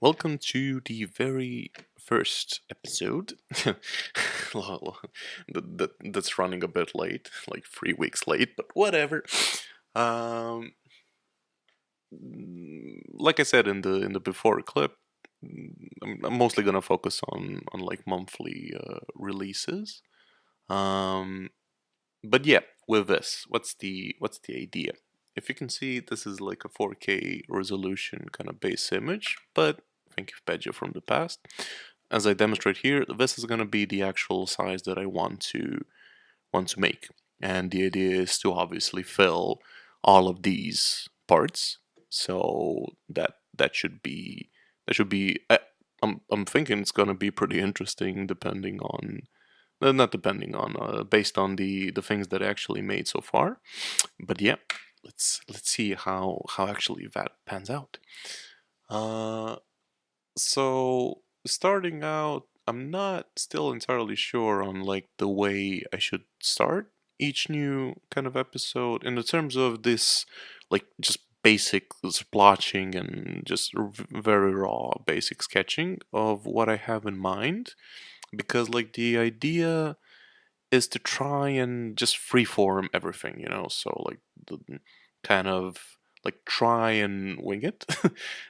welcome to the very first episode. Well, that's running a bit late, like 3 weeks late, but whatever. Um, like I said in the before clip, I'm mostly gonna focus on like monthly releases. Um, but yeah, with this, what's the idea? If you can see, this is like a 4K resolution kind of base image, but think of Pedro from the past. As I demonstrate here, this is going to be the actual size that I want to make, and the idea is to obviously fill all of these parts. So that should be. I'm thinking it's going to be pretty interesting, depending on not depending on based on the things that I actually made so far. But yeah, let's see how actually that pans out. uh so starting out, I'm not still entirely sure on like the way I should start each new kind of episode in the terms of this, like just basic splotching and just very raw basic sketching of what I have in mind, because like the idea is to try and just freeform everything, so like the kind of like try and wing it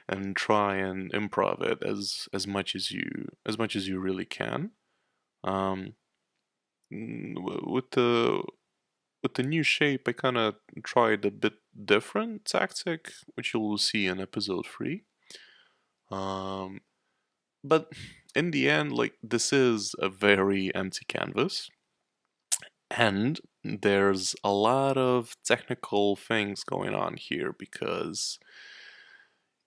and try and improv it as much as you really can. um with the new shape, I kind of tried a bit different tactic, which you'll see in episode 3. um but in the end, like, this is a very empty canvas, and there's a lot of technical things going on here because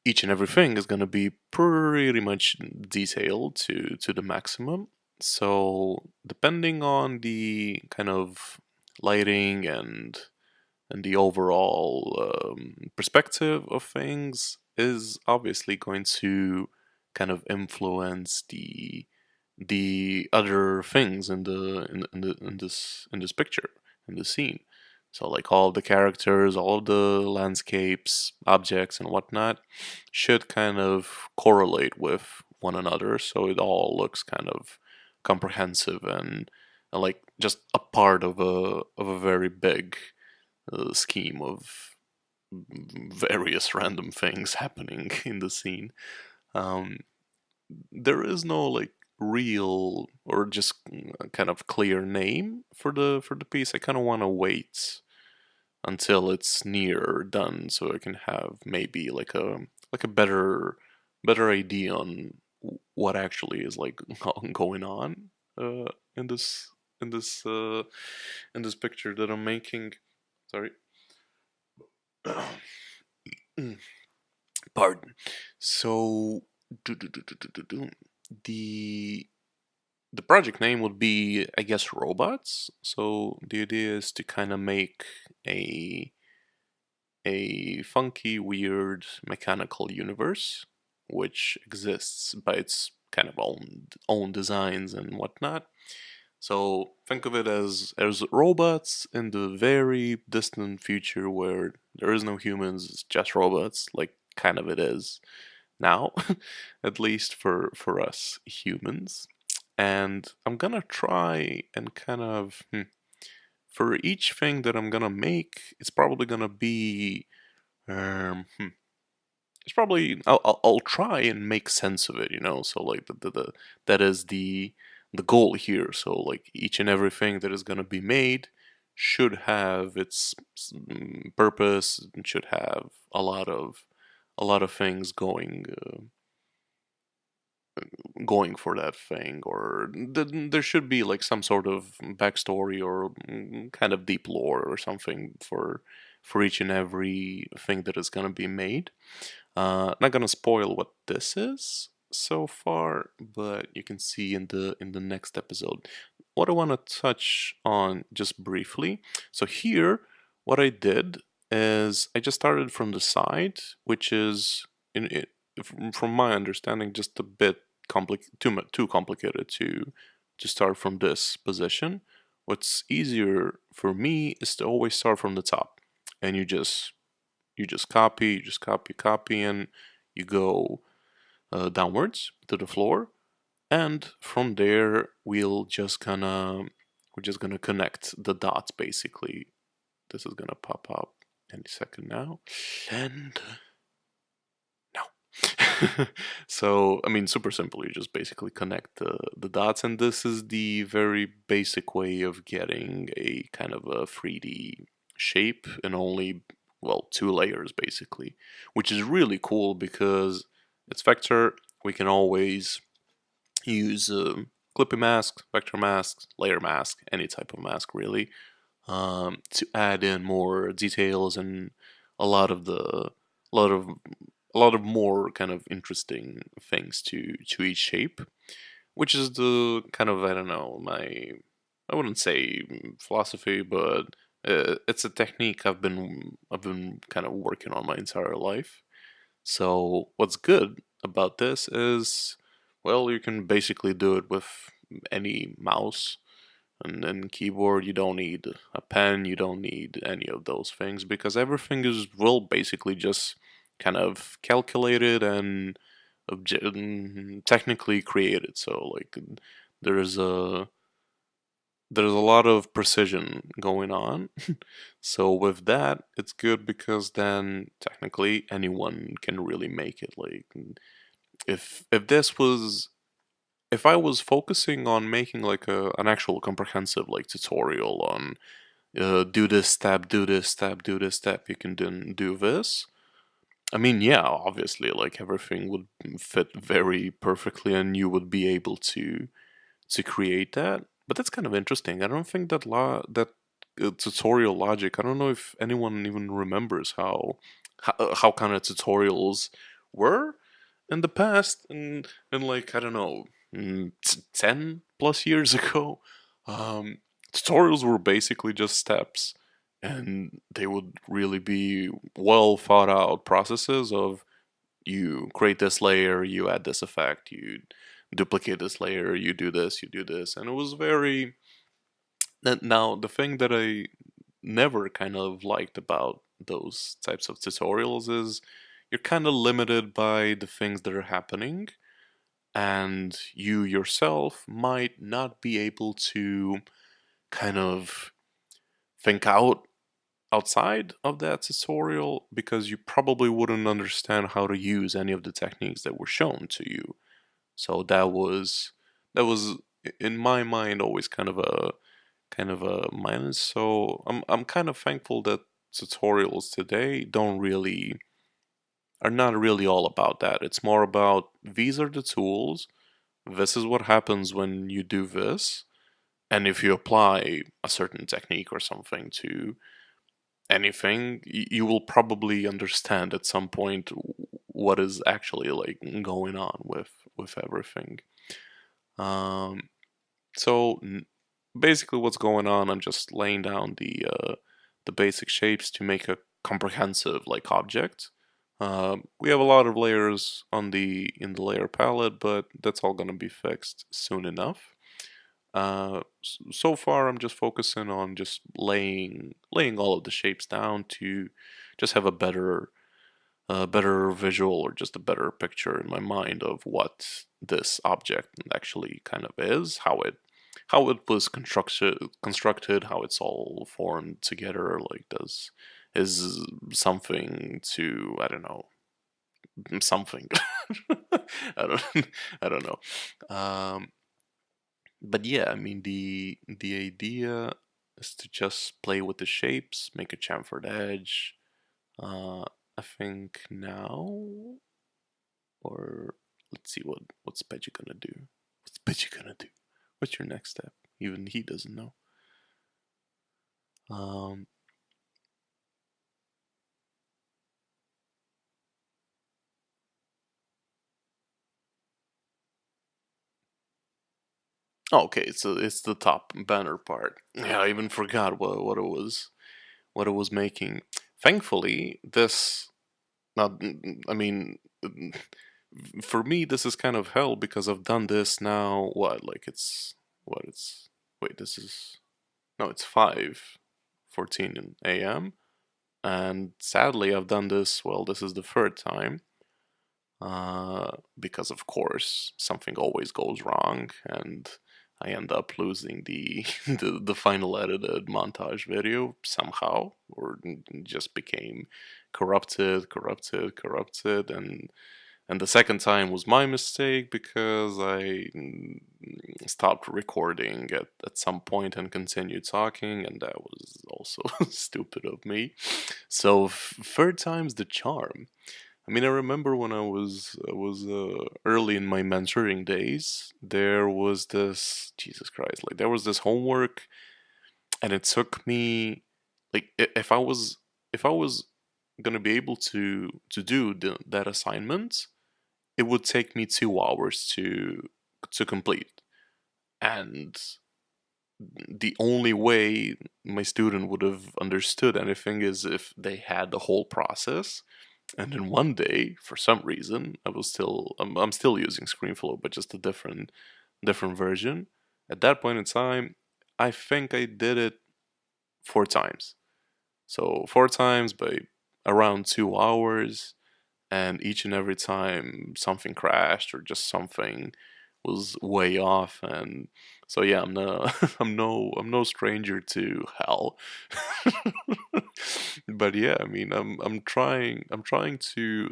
each and everything is going to be pretty much detailed to the maximum. So depending on the kind of lighting and the overall perspective of things is obviously going to kind of influence the other things in this picture, in the scene. So like all the characters, all the landscapes, objects, and whatnot should kind of correlate with one another, so it all looks kind of comprehensive and like just a part of a very big scheme of various random things happening in the scene. Um, there is no like real or just kind of clear name for the piece. I kind of want to wait until it's near done so I can have maybe like a better idea on what actually is like going on uh, in this in this uh, in this picture that I'm making. Sorry. Pardon. So the the project name would be, I guess, robots. So the idea is to kind of make a a funky, weird mechanical universe which exists by its kind of own designs and whatnot. So think of it as robots in the very distant future where there is no humans, it's just robots, like kind of it is now, at least for us humans. And I'm gonna try and kind of for each thing that I'm gonna make, it's probably gonna be um, hmm, it's probably I'll try and make sense of it, So like that is the goal here. So like each and everything that is gonna be made should have its purpose and should have a lot of things going for that thing, or there should be like some sort of backstory or kind of deep lore or something for each and every thing that is gonna be made. Not gonna spoil what this is so far, but you can see in the next episode. What I want to touch on just briefly. So here, what I did is I just started from the side, which is in it, from my understanding, just a bit too complicated to start from this position. What's easier for me is to always start from the top, and you just copy, and you go downwards to the floor, and from there we're just gonna connect the dots basically. This is gonna pop up any second now, and no. So I mean, super simple. You just basically connect the dots, and this is the very basic way of getting a kind of a 3D shape in only, well, two layers basically, which is really cool because it's vector. We can always use clippy masks, vector masks, layer mask, any type of mask really, to add in more details and a lot of the a lot of a lot of more kind of interesting things to each shape, which is the kind of, I don't know, my, I wouldn't say philosophy, but it's a technique I've been kind of working on my entire life. So what's good about this is, well, you can basically do it with any mouse and then keyboard. You don't need a pen, you don't need any of those things because everything is, well, basically just kind of calculated and technically created. So like there's a there's a lot of precision going on. So with that, it's good because then technically anyone can really make it. Like if this was, if I was focusing on making like an actual comprehensive like tutorial on do this step, do this step, do this step, you can then do this. I mean, yeah, obviously, like everything would fit very perfectly, and you would be able to create that. But that's kind of interesting. I don't think that tutorial logic. I don't know if anyone even remembers how kind of tutorials were in the past, and like I don't know, 10 plus years ago. Um, Tutorials were basically just steps, and they would really be well thought out processes of you create this layer, you add this effect, you duplicate this layer, you do this, you do this, and it was very. Now the thing that I never kind of liked about those types of tutorials is you're kind of limited by the things that are happening, and you yourself might not be able to kind of think outside of that tutorial because you probably wouldn't understand how to use any of the techniques that were shown to you. So that was in my mind always kind of a minus. So I'm kind of thankful that tutorials today don't really are not really all about that. It's more about these are the tools. This is what happens when you do this. And if you apply a certain technique or something to anything, you will probably understand at some point what is actually like going on with everything. Um, so basically, what's going on? I'm just laying down the basic shapes to make a comprehensive like object. We have a lot of layers on the in the layer palette, but that's all gonna be fixed soon enough. So far, I'm just focusing on just laying all of the shapes down to just have a better visual or just a better picture in my mind of what this object actually kind of is, how it was constructed, how it's all formed together. Like does is something to, I don't know, something. I don't I don't know. But yeah, I mean the idea is to just play with the shapes, make a chamfered edge. I think now, or let's see what's Peggy gonna do. What's Peggy gonna do? What's your next step? Even he doesn't know. Um. Oh, okay, it's the top banner part. Yeah, I even forgot what it was making. Thankfully, this not. I mean, for me, this is kind of hell because I've done this now. What, like it's wait, this is no, it's 5:14 a.m. And sadly, I've done this. Well, this is the third time. because of course something always goes wrong, and I end up losing the the final edited montage video somehow, or just became corrupted, and the second time was my mistake because I stopped recording at some point and continued talking, and that was also stupid of me. So third time's the charm. I mean, I remember when I was early in my mentoring days, there was this Jesus Christ, like there was this homework, and it took me like if I was gonna be able to do that assignment, it would take me 2 hours to complete, and the only way my student would have understood anything is if they had the whole process. And then one day, for some reason, I'm still using ScreenFlow, but just a different version. At that point in time, I think I did it 4 times. So 4 times by around 2 hours, and each and every time something crashed or just something was way off. And so yeah, I'm no I'm no stranger to hell. But yeah, I mean, I'm trying to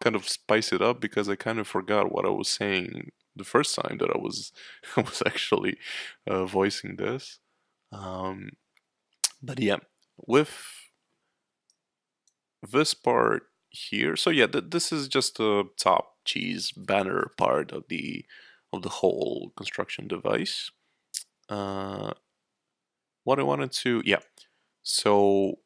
kind of spice it up because I kind of forgot what I was saying the first time that I was I was actually voicing this. um but yeah, with this part here, so yeah, this is just the top cheese banner part of the whole construction device. uh what I wanted to, yeah, so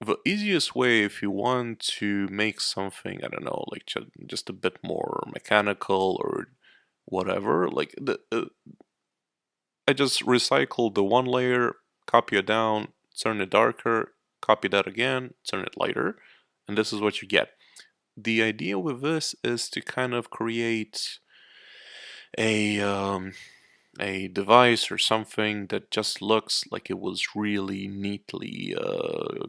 the easiest way if you want to make something, I don't know, like just a bit more mechanical or whatever, like I just recycle the one layer, copy it down, turn it darker, copy that again, turn it lighter, and this is what you get. The idea with this is to kind of create a a device or something that just looks like it was really neatly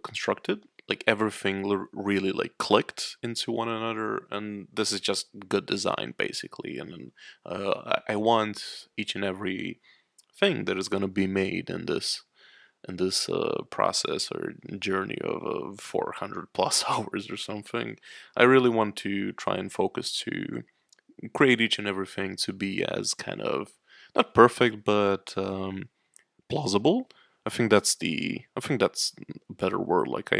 constructed, like everything really like clicked into one another, and this is just good design basically. And then I want each and every thing that is going to be made in this process or journey of 400 plus hours or something. I really want to try and focus to create each and everything to be as kind of not perfect but plausible. I think that's a better word. Like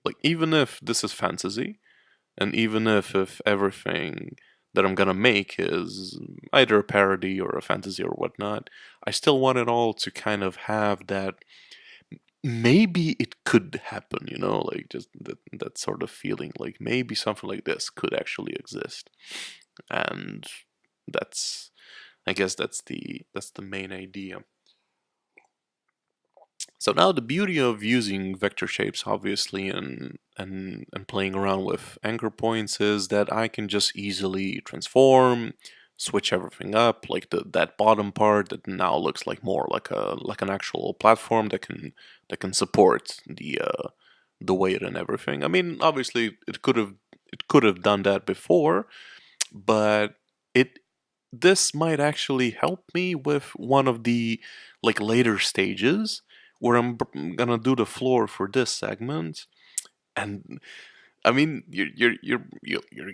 like even if this is fantasy, and even if everything that I'm gonna make is either a parody or a fantasy or whatnot, I still want it all to kind of have that maybe it could happen, like just that sort of feeling, like maybe something like this could actually exist. And that's, I guess that's the main idea. So now the beauty of using vector shapes, obviously, and playing around with anchor points is that I can just easily transform, switch everything up, like that bottom part that now looks like more like an actual platform that can support the weight and everything. I mean, obviously, it could have done that before, but it this might actually help me with one of the like later stages where gonna do the floor for this segment. And I mean, you're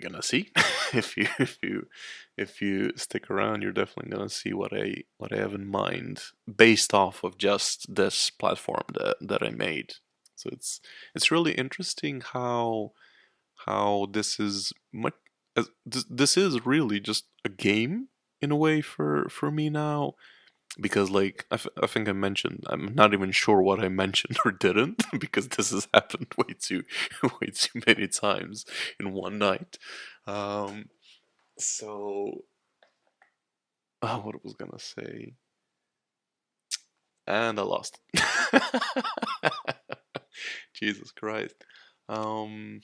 gonna see if you stick around, you're definitely gonna see what I have in mind based off of just this platform that I made. So it's really interesting how this is much this is really just a game in a way for me now, because like I think I mentioned, I'm not even sure what I mentioned or didn't because this has happened way too way too many times in one night. um so what I was gonna say, and I lost it. Jesus Christ. um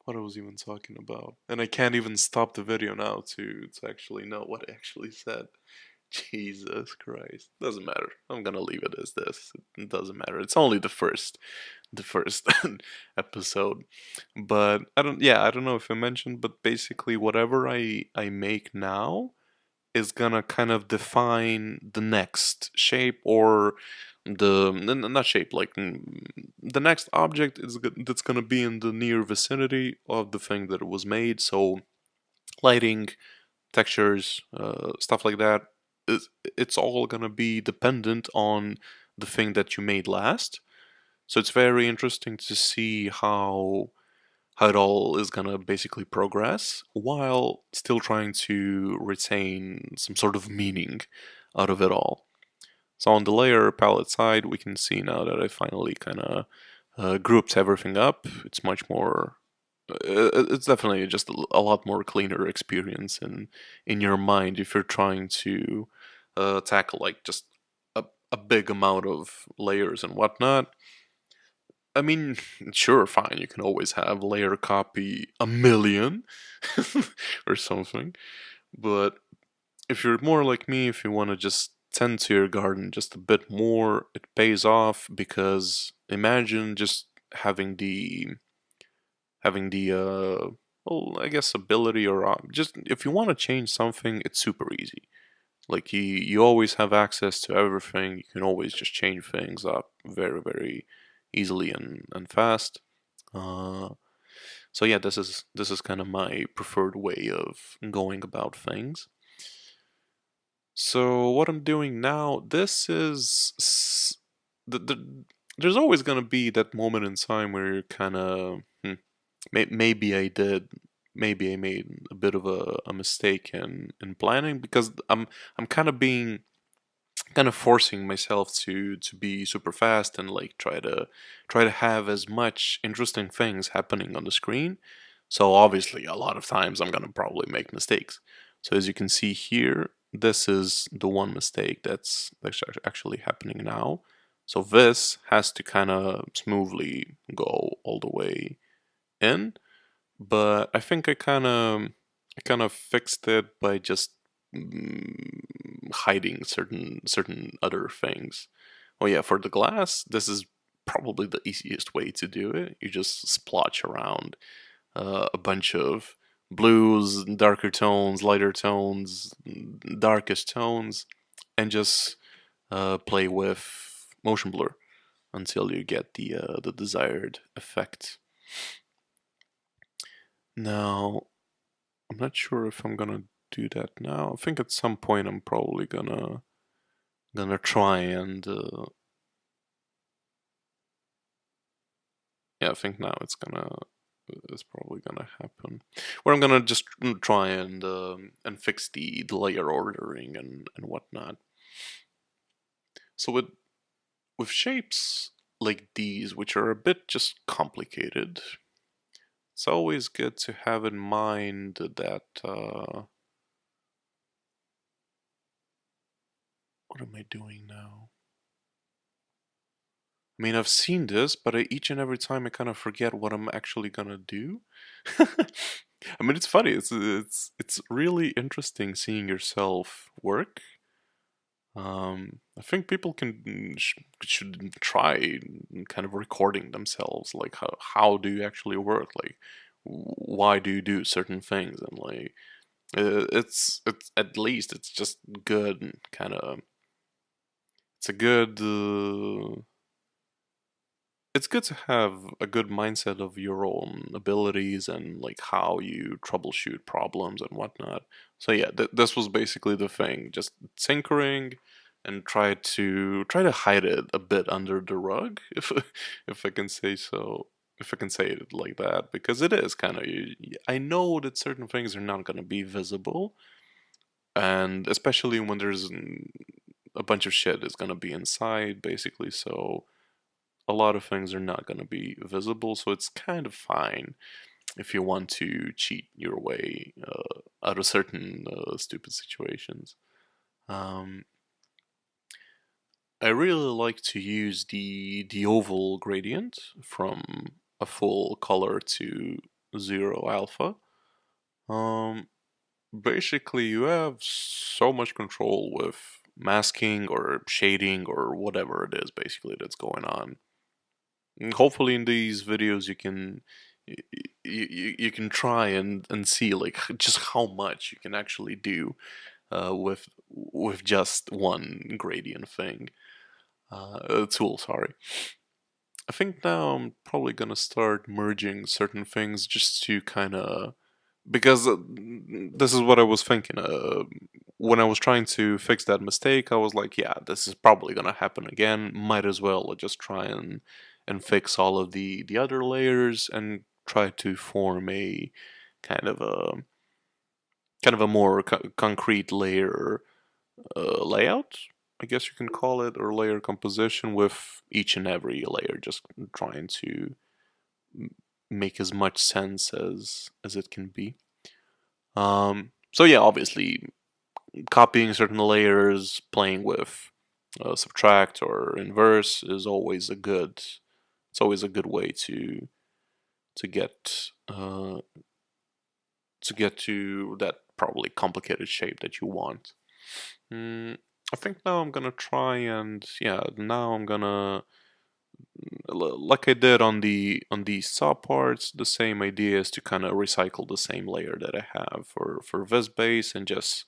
what I was even talking about, and I can't even stop the video now to actually know what I actually said. Jesus Christ. Doesn't matter. I'm gonna leave it as this. It doesn't matter. It's only the first episode. But I don't know if I mentioned, but basically whatever I make now is gonna kind of define the next shape, or not shape, like the next object that's gonna be in the near vicinity of the thing that it was made. So lighting, textures, stuff like that. It's all gonna be dependent on the thing that you made last. So it's very interesting to see how it all is gonna basically progress while still trying to retain some sort of meaning out of it all. So on the layer palette side, we can see now that I finally kind of grouped everything up. It's much more. It's definitely just a lot more cleaner experience in your mind if you're trying to tackle like just a big amount of layers and whatnot. I mean, sure, fine. You can always have layer copy a million or something. But if you're more like me, if you want to just tend to your garden just a bit more, it pays off because imagine just having the well, I guess ability or just if you want to change something, it's super easy. Like you always have access to everything. You can always just change things up very very easily and fast. Uh, so yeah, this is kind of my preferred way of going about things. So what I'm doing now, this is there's always gonna be that moment in time where you're kind of maybe maybe I made a bit of a mistake in planning because I'm kind of forcing myself to be super fast and like try to have as much interesting things happening on the screen. So obviously a lot of times I'm gonna probably make mistakes. So as you can see here, this is the one mistake that's actually happening now. So this has to kind of smoothly go all the way in, but I think I kind of fixed it by just hiding certain other things. Oh yeah, for the glass, this is probably the easiest way to do it. You just splotch around a bunch of blues, darker tones, lighter tones, darkest tones, and just play with motion blur until you get the desired effect. Now, I'm not sure if I'm gonna do that now. I think at some point I'm probably gonna try and yeah, I think now it's probably gonna happen. Where I'm gonna just try and fix the layer ordering and whatnot. So with shapes like these, which are a bit just complicated, it's always good to have in mind that what am I doing now? I mean, I've seen this, but each and every time I kind of forget what I'm actually gonna do. I mean, it's funny. It's really interesting seeing yourself work. I think people should try kind of recording themselves, like how do you actually work, like why do you do certain things, and like it's at least it's just good kind of it's a good it's good to have a good mindset of your own abilities and like how you troubleshoot problems and whatnot. So yeah, this was basically the thing, just tinkering and try to hide it a bit under the rug, if if I can say so, if I can say it like that, because it is kind of. I know that certain things are not going to be visible, and especially when there's a bunch of shit is going to be inside, basically. So a lot of things are not going to be visible, so it's kind of fine if you want to cheat your way out of certain stupid situations. Um, I really like to use the oval gradient from a full color to zero alpha. Um, basically you have so much control with masking or shading or whatever it is basically that's going on. And hopefully in these videos you can try and see like just how much you can actually do with just one gradient thing tool. Sorry. I think now I'm probably gonna start merging certain things just to kind of because this is what I was thinking. When I was trying to fix that mistake, I was like, yeah, this is probably gonna happen again. Might as well just try and fix all of the other layers and try to form a kind of a kind of a more concrete layer layout, I guess you can call it, or layer composition with each and every layer, just trying to make as much sense as it can be. So yeah, obviously copying certain layers, playing with subtract or inverse is always a good. It's always a good way to get to get to that probably complicated shape that you want. I think now I'm gonna try and yeah, now I'm gonna like I did on the saw parts, the same idea is to kind of recycle the same layer that I have for this base and just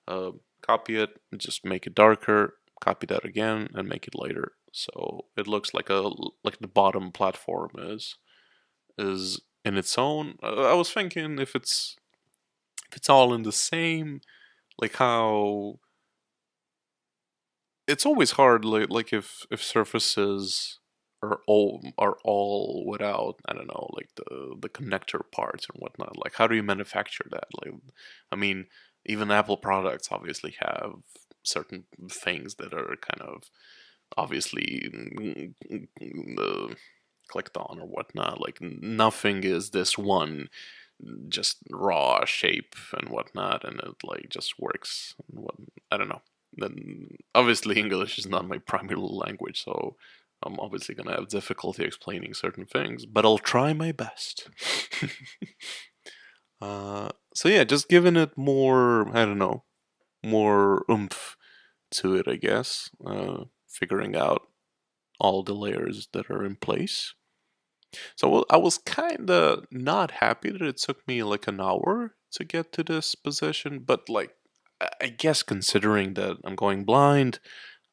uh, copy it, and just make it darker, copy that again, and make it lighter. So it looks like the bottom platform is in its own. I was thinking if it's all in the same, like how it's always hard like if surfaces are all without I don't know like the connector parts and whatnot. Like how do you manufacture that? Like I mean, even Apple products obviously have certain things that are kind of obviously clicked on or whatnot. Like nothing is this one just raw shape and whatnot, and it like just works. And what I don't know. Then obviously English is not my primary language, so I'm obviously gonna have difficulty explaining certain things, but I'll try my best. So yeah, just giving it more, I don't know, more oomph to it, I guess. Figuring out all the layers that are in place. So I was kind of not happy that it took me like an hour to get to this position, but like I guess considering that I'm going blind,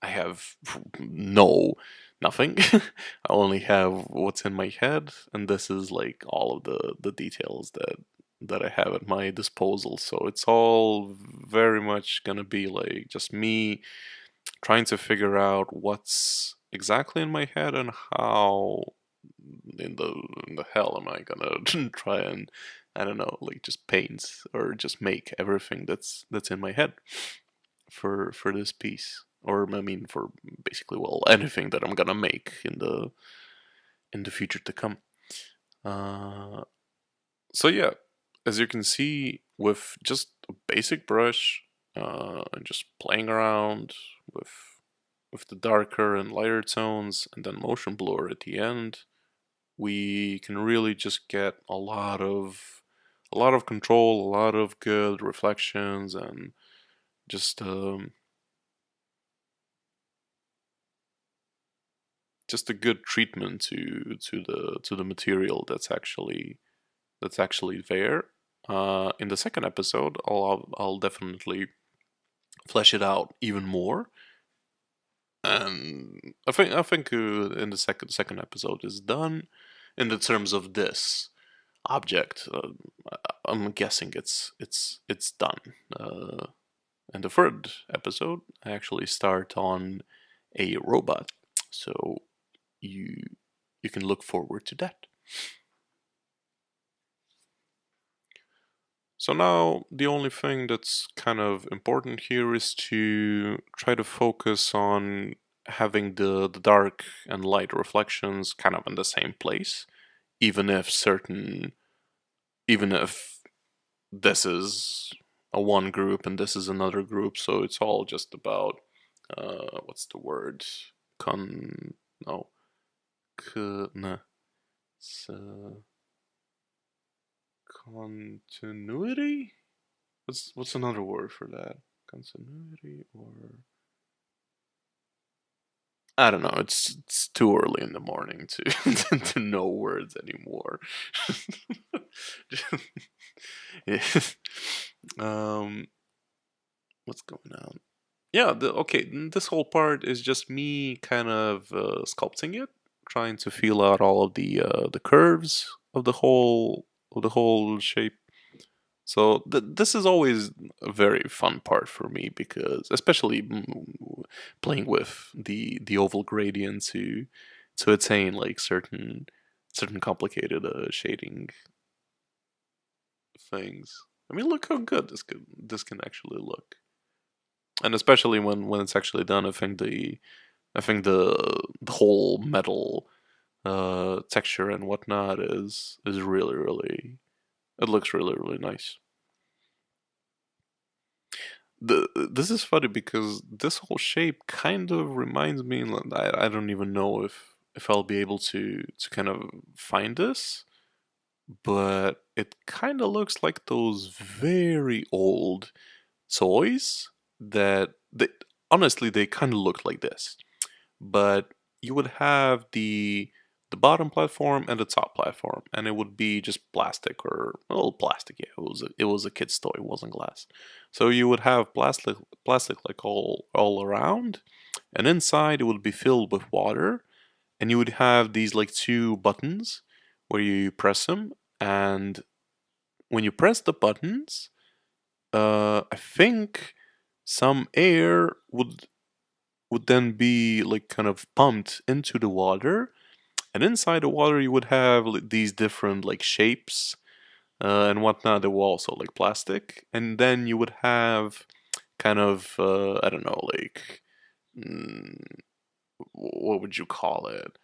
I have no nothing. I only have what's in my head, and this is like all of the details that I have at my disposal. So it's all very much gonna be like just me trying to figure out what's exactly in my head and how in the in the hell am I gonna try and I don't know like just paint or just make everything that's in my head for this piece, or I mean for basically well anything that I'm gonna make in the future to come. Uh, so yeah, as you can see, with just a basic brush and just playing around with with the darker and lighter tones and then motion blur at the end, we can really just get a lot of control, a lot of good reflections, and just just a good treatment to the material that's actually there. In the second episode, I'll definitely flesh it out even more, and I think in the second episode is done in the terms of this object. I'm guessing it's done. In the third episode, I actually start on a robot, so you you can look forward to that. So now the only thing that's kind of important here is to try to focus on having the dark and light reflections kind of in the same place, even if certain even if this is a one group and this is another group, so it's all just about what's the word? Con no. Nah. Continuity? what's another word for that? Continuity or I don't know. It's too early in the morning to to know words anymore. Yeah. um, what's going on? Yeah. Okay. This whole part is just me kind of sculpting it, trying to feel out all of the curves of the whole shape. So this is always a very fun part for me because, especially playing with the oval gradient to attain like certain complicated shading things. I mean, look how good this can actually look, and especially when it's actually done, I think the whole metal texture and whatnot is really it looks really nice. This is funny because this whole shape kind of reminds me. I don't even know if I'll be able to kind of find this, but it kind of looks like those very old toys that they honestly they kind of look like this, but you would have the bottom platform and the top platform, and it would be just plastic or a little plastic. Yeah, it was a kid's toy. It wasn't glass. So you would have plastic like all around, and inside it would be filled with water, and you would have these like two buttons where you press them, and when you press the buttons, I think some air would then be like kind of pumped into the water, and inside the water you would have these different like shapes and whatnot. They were also like plastic, and then you would have kind of I don't know, like mm, what would you call it,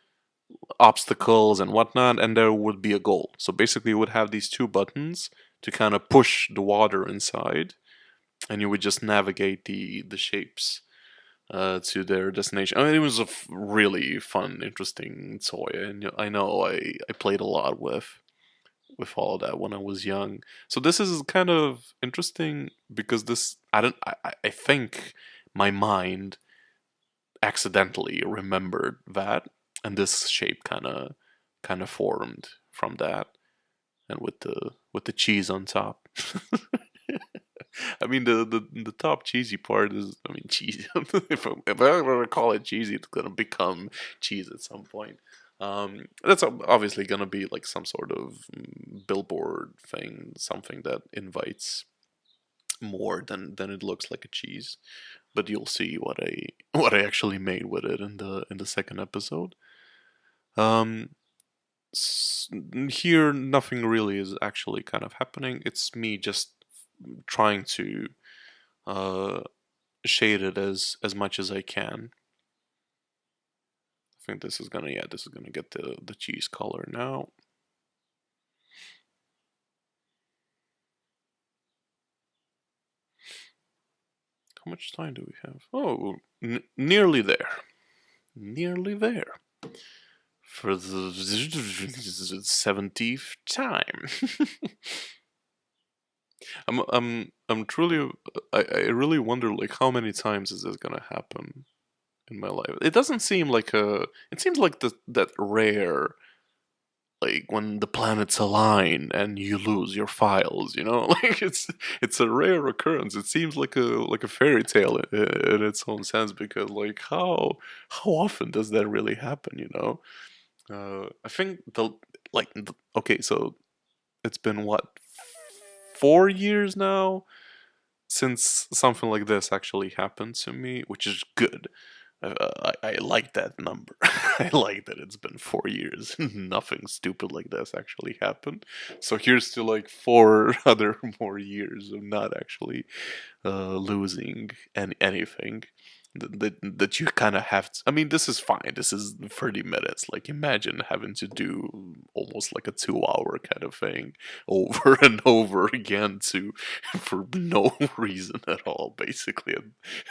obstacles and whatnot, and there would be a goal. So basically you would have these two buttons to kind of push the water inside, and you would just navigate the shapes to their destination. I mean, it was a really fun, interesting toy, and I know I played a lot with all of that when I was young. So this is kind of interesting because this I don't I think my mind accidentally remembered that, and this shape kind of formed from that, and with the cheese on top. I mean, the top cheesy part is, I mean, cheesy. If I ever call it cheesy, it's gonna become cheese at some point. That's obviously gonna be like some sort of billboard thing, something that invites more than it looks like a cheese. But you'll see what I actually made with it in the second episode. Um, Here nothing really is actually kind of happening. It's me just trying to uh, shade it as much as I can. I think this is gonna get the cheese color now. How much time do we have? Oh, nearly there. Nearly there. For the 70th time. I'm truly, I really wonder like how many times is this gonna happen in my life? It doesn't seem like a. It seems like that rare, like when the planets align and you lose your files. You know, like it's a rare occurrence. It seems like a fairy tale in its own sense because like how often does that really happen? You know, I think okay, so it's been what 4 years now since something like this actually happened to me, which is good. I like that number. I like that it's been 4 years. Nothing stupid like this actually happened. So here's to like four other more years of not actually losing anything that you kind of have to, I mean, this is fine. This is 30 minutes. Like, imagine having to do almost like a 2 hour kind of thing over and over again to for no reason at all. Basically,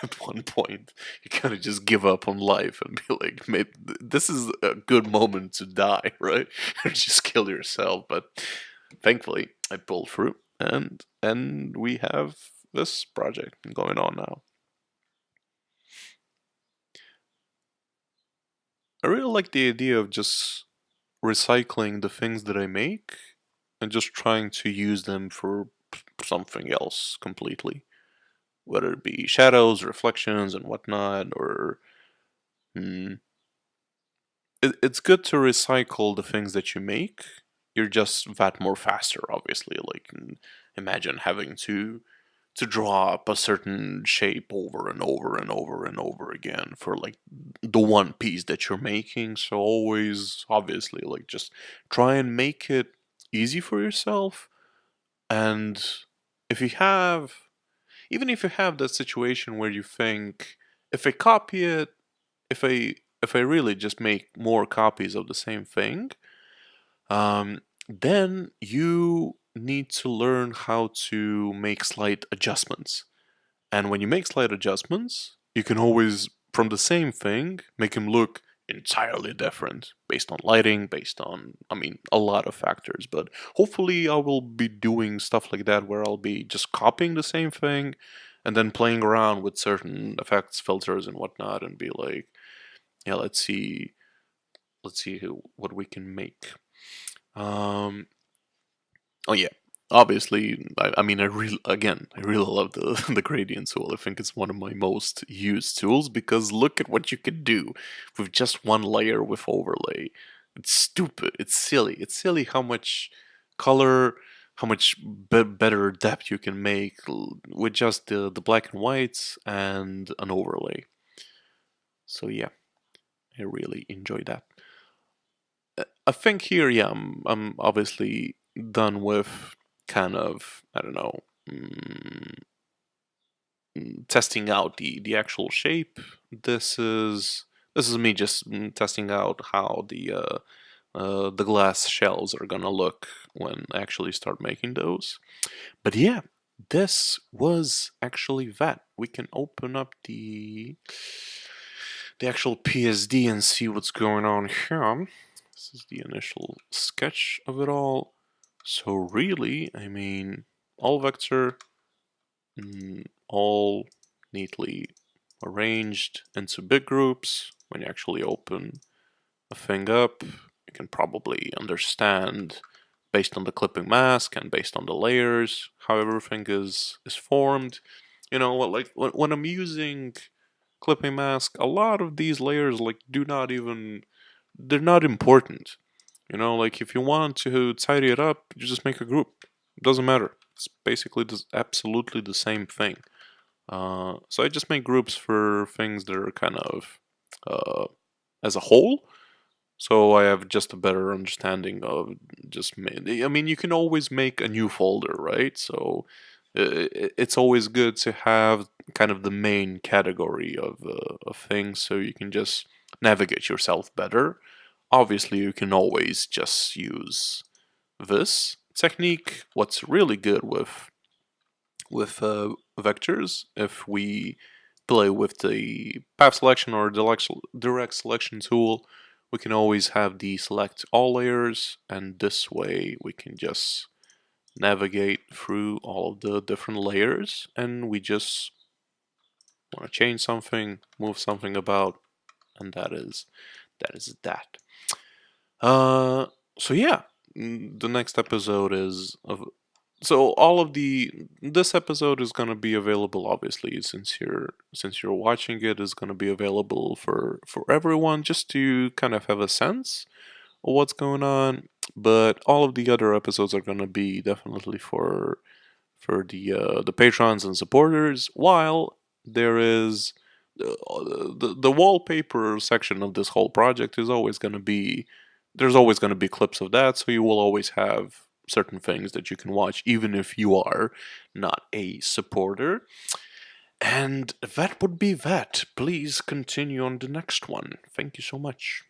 at one point, you kind of just give up on life and be like, maybe this is a good moment to die, right? Or just kill yourself. But thankfully, I pulled through. and we have this project going on now. I really like the idea of just recycling the things that I make and just trying to use them for something else completely, whether it be shadows, reflections, and whatnot, or mm, it's good to recycle the things that you make. You're just that more faster, obviously. Like, imagine having to draw up a certain shape over and over and over and over again for like the one piece that you're making. So always, obviously, like just try and make it easy for yourself. And if you have, even if you have that situation where you think, if I copy it, if I if I really just make more copies of the same thing, then you need to learn how to make slight adjustments. And when you make slight adjustments, you can always, from the same thing, make him look entirely different based on lighting, based on, I mean, a lot of factors. But hopefully, I will be doing stuff like that where I'll be just copying the same thing and then playing around with certain effects, filters, and whatnot, and be like, yeah, let's see what we can make. Um, Oh yeah, obviously. I mean, I really love the the gradient tool. I think it's one of my most used tools because look at what you can do with just one layer with overlay. It's stupid. It's silly. It's silly how much color, how much better depth you can make with just the black and whites and an overlay. So yeah, I really enjoy that. I think here, yeah, I'm obviously done with kind of, I don't know, testing out the actual shape. This is this is me just testing out how the glass shells are gonna look when I actually start making those. But yeah, this was actually that. We can open up the actual PSD and see what's going on here. This is the initial sketch of it all. So really, I mean, all vector, all neatly arranged into big groups. When you actually open a thing up, you can probably understand based on the clipping mask and based on the layers how everything is formed. You know, like when I'm using clipping mask, a lot of these layers like do not even, they're not important. You know, like if you want to tidy it up, you just make a group. It doesn't matter. It's basically absolutely the same thing. So I just make groups for things that are kind of uh, as a whole. So I have just a better understanding of just. I mean, you can always make a new folder, right? So it's always good to have kind of the main category of things, so you can just navigate yourself better. Obviously, you can always just use this technique. What's really good with vectors, if we play with the path selection or direct selection tool, we can always have the select all layers, and this way we can just navigate through all of the different layers, and we just want to change something, move something about, and that. Uh, so yeah, the next episode is of. So all of the this episode is gonna be available, obviously, since you're watching it, is gonna be available for everyone, just to kind of have a sense of what's going on. But all of the other episodes are gonna be definitely for the patrons and supporters. While there is the wallpaper section of this whole project is always going to be, there's always going to be clips of that, so you will always have certain things that you can watch even if you are not a supporter. And that would be that. Please continue on the next one. Thank you so much.